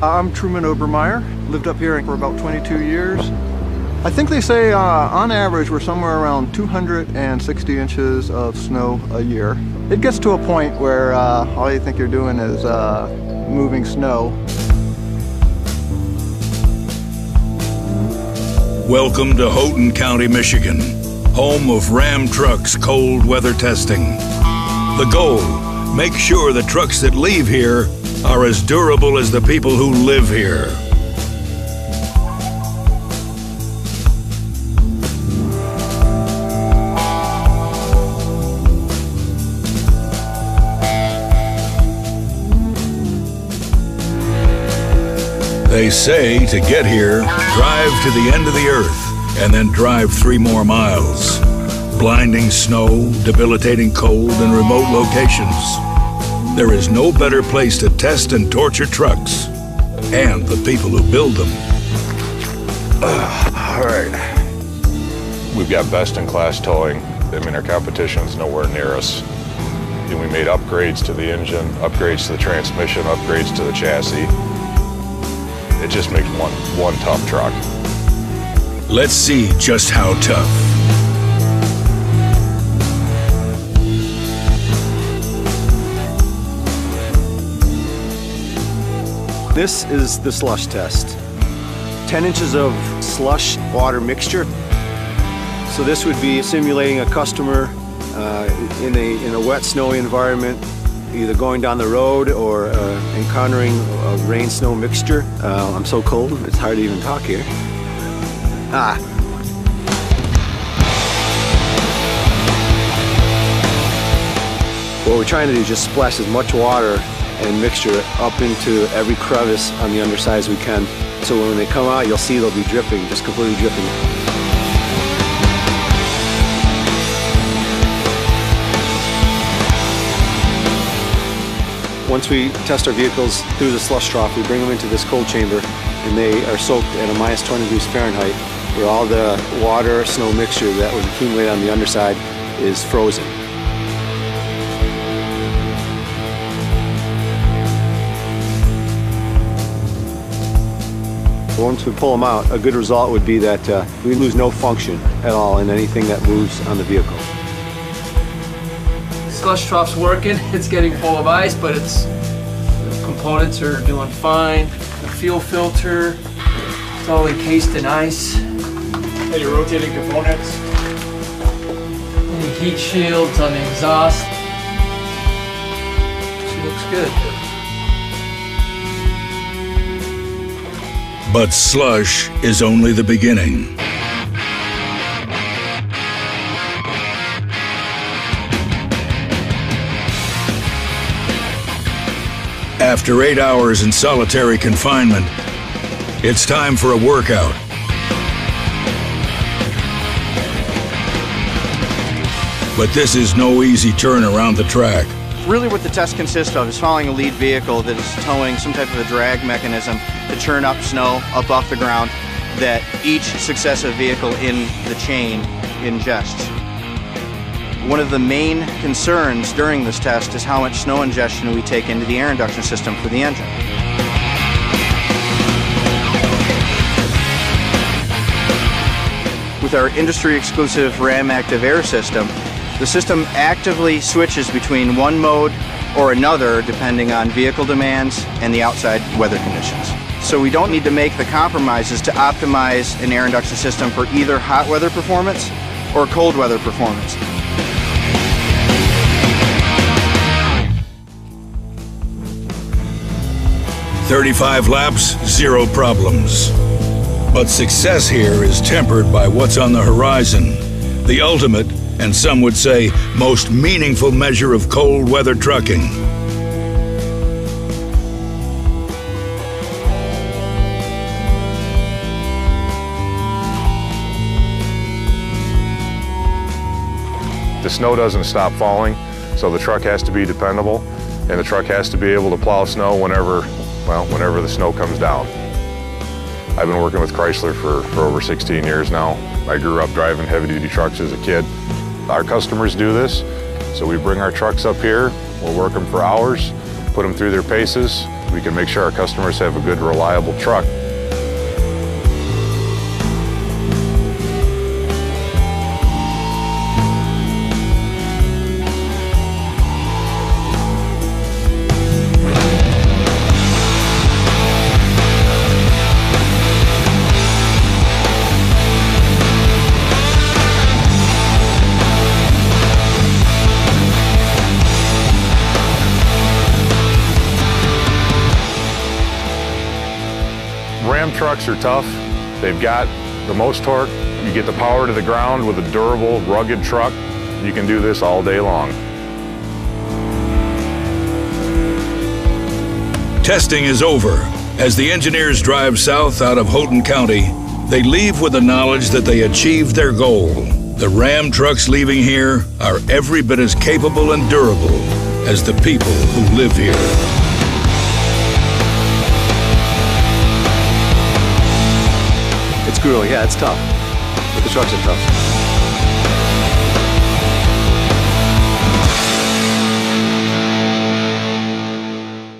I'm Truman Obermeyer. Lived up here for about 22 years. I think they say on average we're somewhere around 260 inches of snow a year. It gets to a point where all you think you're doing is moving snow. Welcome to Houghton County, Michigan, home of Ram Trucks cold weather testing. The goal, make sure the trucks that leave here are as durable as the people who live here. They say to get here, drive to the end of the earth and then drive 3 more miles. Blinding snow, debilitating cold, and remote locations. There is no better place to test and torture trucks and the people who build them. All right. We've got best-in-class towing. I mean, our competition's nowhere near us. And we made upgrades to the engine, upgrades to the transmission, upgrades to the chassis. It just makes one tough truck. Let's see just how tough. This is the slush test. 10 inches of slush water mixture. So this would be simulating a customer in a wet, snowy environment, either going down the road or encountering a rain-snow mixture. I'm so cold, it's hard to even talk here. What we're trying to do is just splash as much water and mixture up into every crevice on the underside as we can. So when they come out, you'll see they'll be dripping, just completely dripping. Once we test our vehicles through the slush trough, we bring them into this cold chamber and they are soaked at a minus 20 degrees Fahrenheit where all the water, snow mixture that would accumulate on the underside is frozen. Once we pull them out, a good result would be that we lose no function at all in anything that moves on the vehicle. Slush trough's working, it's getting full of ice, but the components are doing fine. The fuel filter, it's all encased in ice. And your rotating components? Any heat shields on the exhaust. She looks good. But slush is only the beginning. After 8 hours in solitary confinement, it's time for a workout. But this is no easy turn around the track. Really what the test consists of is following a lead vehicle that is towing some type of a drag mechanism to churn up snow up off the ground that each successive vehicle in the chain ingests. One of the main concerns during this test is how much snow ingestion we take into the air induction system for the engine. With our industry-exclusive Ram Active Air system, the system actively switches between one mode or another depending on vehicle demands and the outside weather conditions. So we don't need to make the compromises to optimize an air induction system for either hot weather performance or cold weather performance. "35 laps, 0 problems." But success here is tempered by what's on the horizon. The ultimate, and some would say most meaningful measure of cold weather trucking. The snow doesn't stop falling, so the truck has to be dependable, and the truck has to be able to plow snow whenever the snow comes down. I've been working with Chrysler for over 16 years now. I grew up driving heavy-duty trucks as a kid. Our customers do this, so we bring our trucks up here, we'll work them for hours, put them through their paces, We can make sure our customers have a good, reliable truck. Ram trucks are tough. They've got the most torque. You get the power to the ground with a durable, rugged truck. You can do this all day long. Testing is over. As the engineers drive south out of Houghton County, they leave with the knowledge that they achieved their goal. The Ram trucks leaving here are every bit as capable and durable as the people who live here. It's grueling, yeah, it's tough. But the trucks are tough.